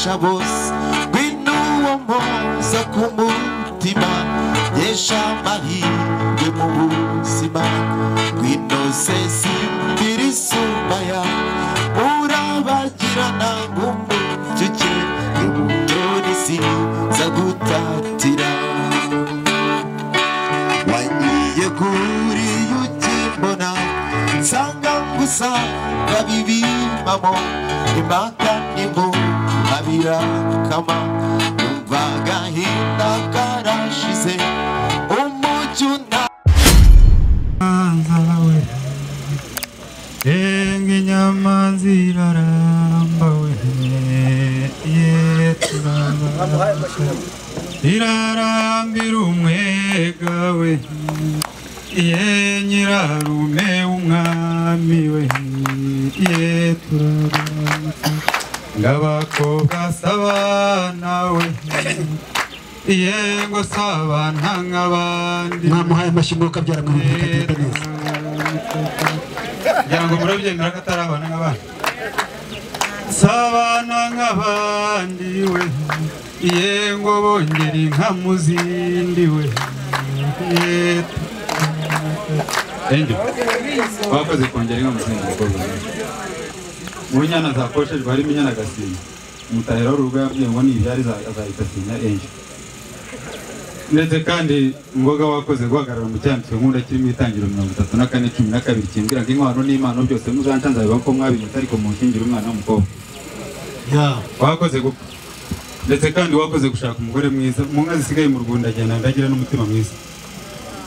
unesha bose ngwino moza ku mutima yesha amahirwe mu buzima ngwino sesi mbirisumaya urabagirana nk'umubyuke imutoni za gutatira wanyiye kuri yukimbona nsanga gusa babibimamo impaka nimbo abirakama numva agahinda karashize umucyo nzawe inyama ziraramba we irarambira umwega we nyirarume umwami we turaramba ngabakobwa sabana we ngo sabana nk'abandi mwamuhaye amashimwe kabyara mu bikagenda neza ngira ngo murabyemera ko atari abana nk'abandi sabana nk'abandi we ngo bongere inka mu zindi we Angel bakoze kongera inka mu zindi mukobwa mu nyana zakoshejwe harimo inyana gasinda umutahira w'urugo yabwiye ngo nibyari azahita asinya Angel ndetse kandi ngoga wakoze guhagarara mu cyanditswe nkunda kirimo itangiro 34:12 kimbwira ngo inkwano n'imano byose muzanca nzabiba ko mwabinye ariko mu nkingira umwana w'umukobwa wakoze gupfa ndetse kandi wakoze gushaka umugore mwiza mu nka zisigaye mu Rwanda agenda ndagira n'umutima mwiza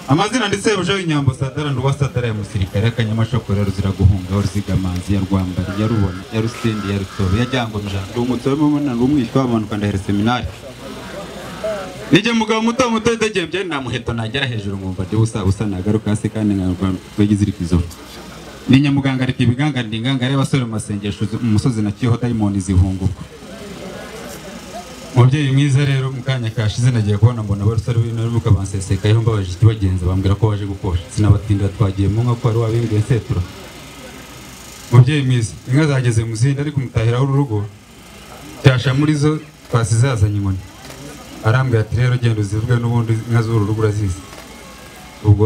amazina ndetse y'ubuje inyambo Sadara nduwa Sadara ya musirikare akanyamashokora ruzira guhunga uruzigamanzi ya Rwambari ya Rubona ya Rusende ya Rutobe ya Jango mjando umutsobe mu nana rumwishywa amanuka ndahere seminari nije mugabo muto muto ndegembye namuheto nagera hejuru ngumva de usa nagaruka se kandi ngagizirikizo ninye muganga ariko ibiganga ndinganga ari basore mu masengesho umusozi na kiho diamond zihunguka mubyeyi mwiza rero mukanya kashize nagiye kubona mbona barusare b'inarubuka banseseka yo mbabaje kibagenza bambwira ko waje gukora sinabatindira twagiye mu nka ko ari wabimbwiye setura mubyeyi mwiza inka zageze mu zindi ariko mutahira w'urugo cyasha muri zo twasizazanye inkoni arambwira ati rero genda uzivuge n'ubundi inka z'urugo urazizi ubwo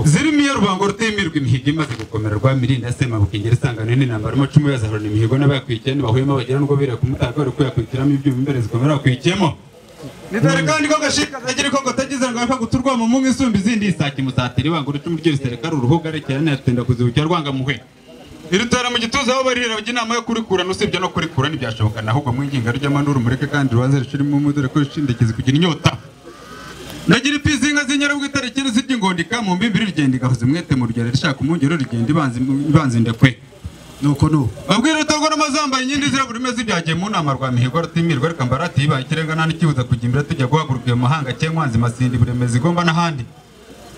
zirimo iyo rubango rutimirwa imihigo imaze gukomera rwa mirinda sema bukingera isangano n'intambara amacumu yazahorana imihigo n'abakwikiye bahuyemo bagira ngo bire kumutaka bari kuyakwitiramo ibyuma imbere zikomera kwikiyemo nitare kandi ko gashika zagira ko gatagize ngo aka guturwa mu mungu isumbi izindi isaki musatiri bangura icumu ry'irisereka ruruhuga rekera n'atenda kuzibukira rwanga muhwe irutara mu gituza aho barira bajya inama yo kurikurana usibye no kurikura ntibyashoboka ahubwo mwinginga ry'amanuru mureke kandi rubanze rishirimo umudore ko rishindekiza kugira inyota nagira ipizinga zinyarabwo itarekere z'ingondika mu mbimbiri rigenda igahoze mwete mu rugero rishaka umungero rigenda ibanze ndekwe nuko babwira utago n'amazamba inyindi zirabura imeze ibyagiye mu nama rwa mihigo rutimirwa reka mbarati ibaye ikirenga nta n'ikibuza kujya imbere tujya guhaguruka mu mahanga cyangwanzi masindi buremezi igomba n'ahandi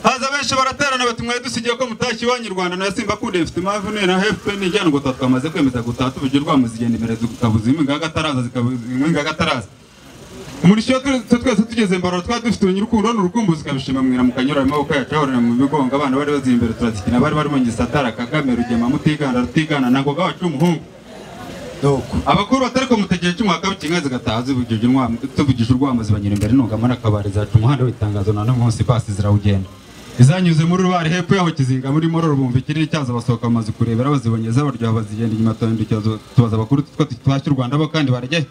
haza benshi baraterana bati mwaye dusigiye ko mutashyi wanyu Rwanda na Simba kunde mfite impamvu na FPN ijyana ngo twamaze kwemeza gutata ubujyo rwamuzigenda imbere zukabuza iminga gataraza zikabuza gataraza umurisho twese tugeze mbaro twadufite urukundo n'urukumbuzi kabishima mwira mukanyura amaboko yacu ahorana mu bigonga abana bari bazi imbere turazikina bari mu gisatara Kagame Rugema mutigana rutigana nago gawacu umuhungu abakuru batariko mutegeye cy'umwaka w'ikinga zigataza ubujyo tubugije urwamazi banyira imbere nungamana kabari zacu umuhanda w'itangazo na munsi basi zirawugenda izanyuze muri rubari hepfo yaho kizinga muri mororo bumva ikiri cyaza basohoka amazi kurebera bazibonyeza baryo bazigenda inyuma tubaza abakuru twashyira Rwanda bo kandi barajye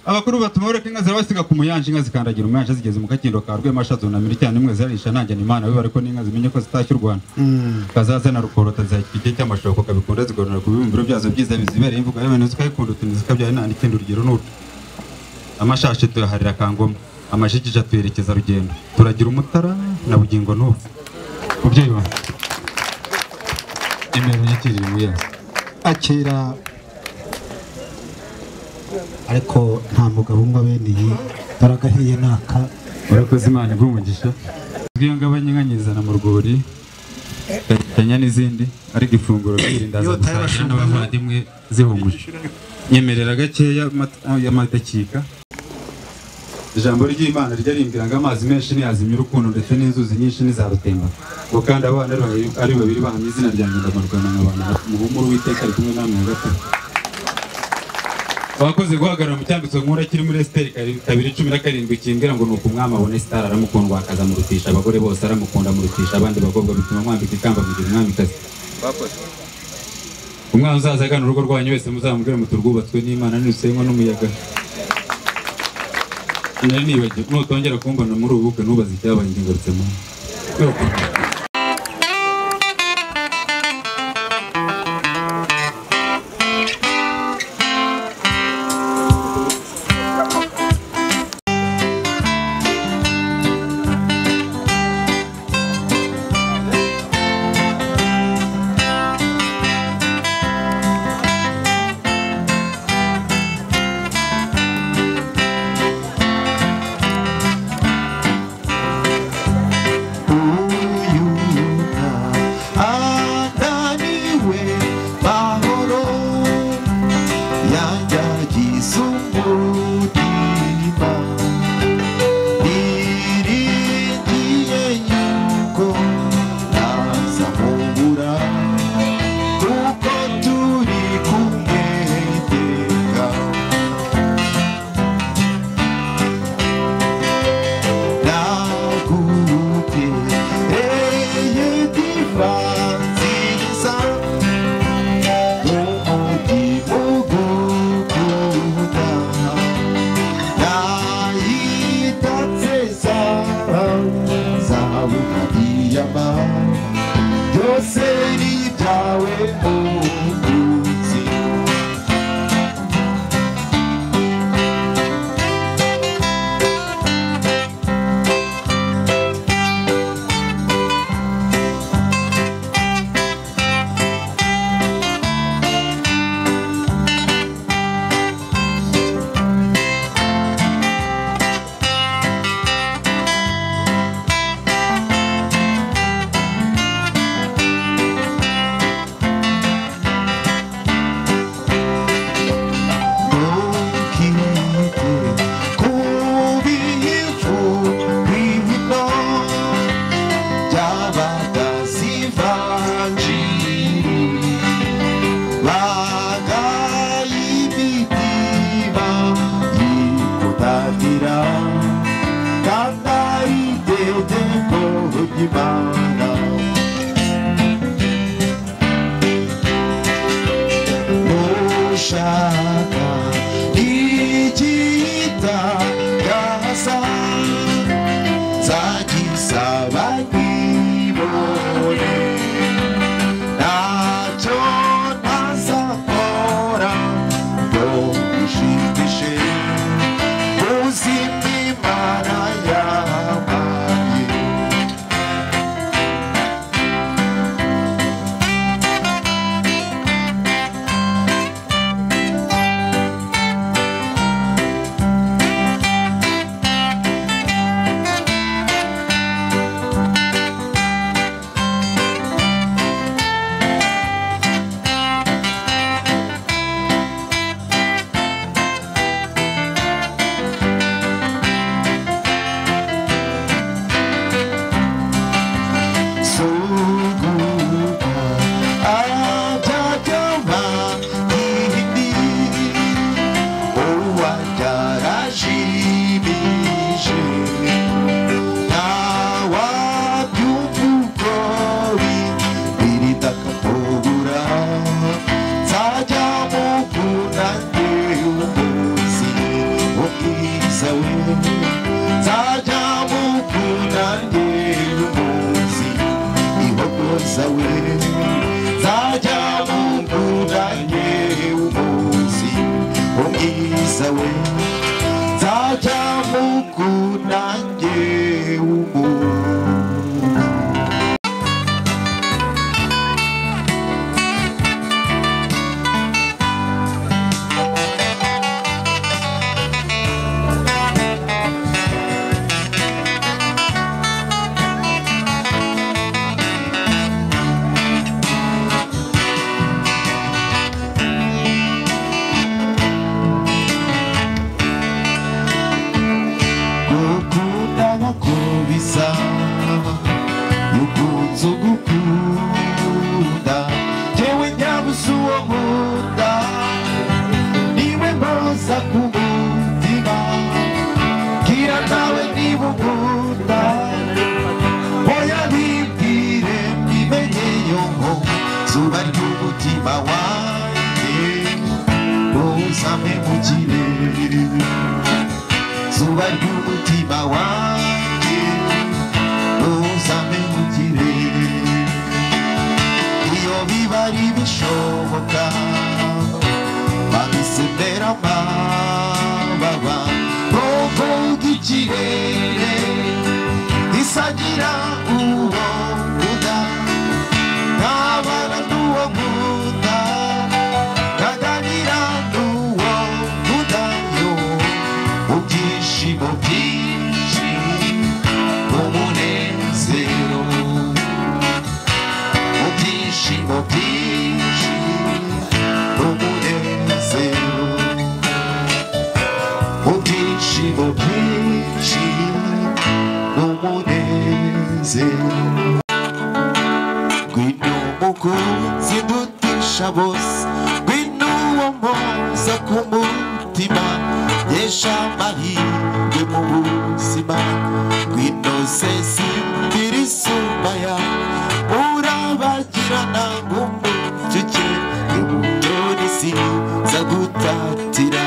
abakuru batumoreka inka zabasiga ku muyanje inka zikandagira umuyanje zigeze mu kakindo ka Rwemasha zunamira cyane imwe zarisha nanjye n'Imana biba ariko n'inka zimenye ko zitashyira Rwanda kazaza na rukorota zakije cy'amashoko kabikunda zigorora ku bibumbiro byazo byiza bizibereye imvuga y'abana zikayikunda utunzi zikabyaye nta n'ikindi urugero n'utu amashashi tuyaharira kangoma amashikije twerekeza rugendo turagira umutara na bugingo n'ubu kubyeyi ba imero nyakirira mu yazo akira ariko nta mugabo umwe bene iyi baragahiye naka urakoze Imana igumugisha bwiyo ngabanye nkanyizana mu rwuri kanya n'izindi ariko ifunguro birindaza gusanga n'abavandimwe zihumuje nyemerera gakeya y'amadakika ijambo ry'Imana ryarimbwira ngo amazi menshi ntiyazimya urukundo ndetse n'inzuzi nyinshi ntizarutemba ngo kandi abana ari babiri bahamye izina ryanjye ndamarukana nk'abantu muhumuro w'iteka ari kumwe namwe hagati wakoze guhagarara mu cyanditso nkura kiri muri Esteri 2:17 kimbwira ngo nuko umwami abone Star aramukundwa akaza murutisha abagore bose aramukunda murutisha abandi bakobwa bituma mwambika ikamba mugira umwamikazi umwana uzaza agana urugo rwanyu wese muzamubwire muturwubatswe n'Imana n'urusengo n'umuyaga nari nibagiwe nutongera kumbona muri ubu bukwe nubaza icyabaye ngarutse mu umutima wanjye ntuzame mu kirere zuba ry'umutima wanjye ntuzame mu kirere iyo biba ari bishoboka babisemera amababa ntuvuge ikirere gisagira uwo nkunda ntabana n'uwo nkunda kaganira n'uwo nkunda yo mu byishimo byinshi mu munezero mu byishimo byinshi mu munezero mu byishimo byinshi mu munezero ngwino mukunzi ndutisha bose ngwino uwo mpoza ku mutima yesha amahirwe mu buzima ngwino sesi mbiri sumbaya urabagirana nk'umubyuke imutoni siza gutatira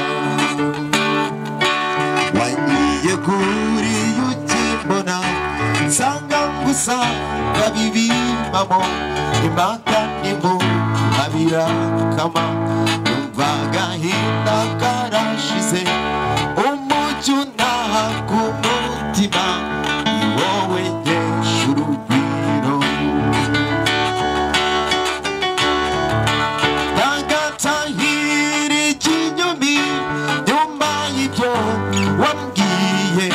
wanyiye kuri yukimbona nsanga ngusanga bibimamo impaka ntimuhabirakama numva agahinda karashize umucyo untaha ku mutima ni wowe nkesha urugwiro ndagatahira ikinyumi nyuma y'ibyo wambwiye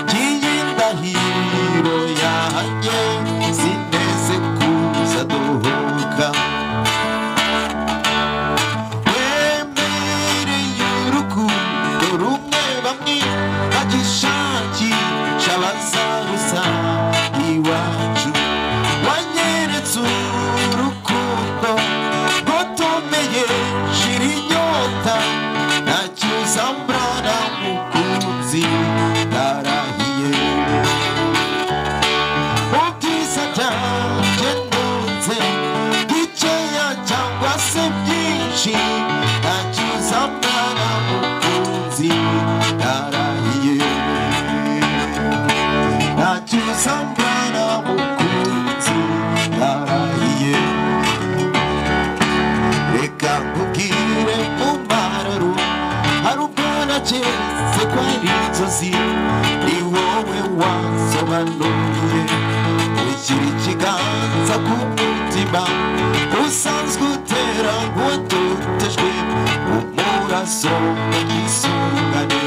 ngiye indahiro yanjye sineze kuza dohoka wemereye urukundo rumwe bamwe bagishakisha bazarusa iwacu wanyeretse urukundo rwatomeye shira inyota ntacyo uzambara mukunzi ndarahiye mu byiza byanjye ndunze bikeya cyangwa se byinshi ntacyo uzambara mukunzi ndarahiye ntacyo uzambara mukunzi ndarahiye reka nkubwire mu mararo hari ubwo naketse ko ari inzozi ni wowe wansobanuye ushyira ikiganza ku mutima usanzwe utera nk'uwatotejwe umuraso n'isungane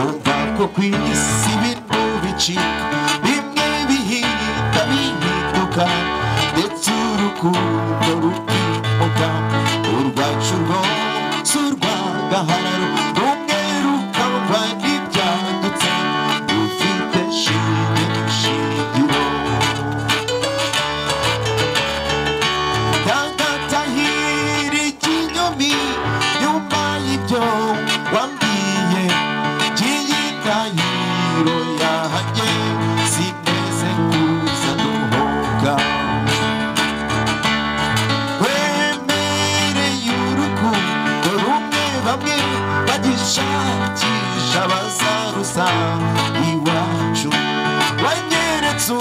umva ko ku isi ibintu bicika bimwe bihita bihinduka ndetse urukundo rukimuka urwacu rwose urwagahararo rumwe rukava n'ibyadutse rufite shinge n'ishingiro ndagatahira ikinyumi nyuma y'ibyo wambwiye ngiye indahiro yanjye sineze kuza dohoka wemereye urukundo rumwe bamwe bagishakisha bazarusa iwacu wanyeretse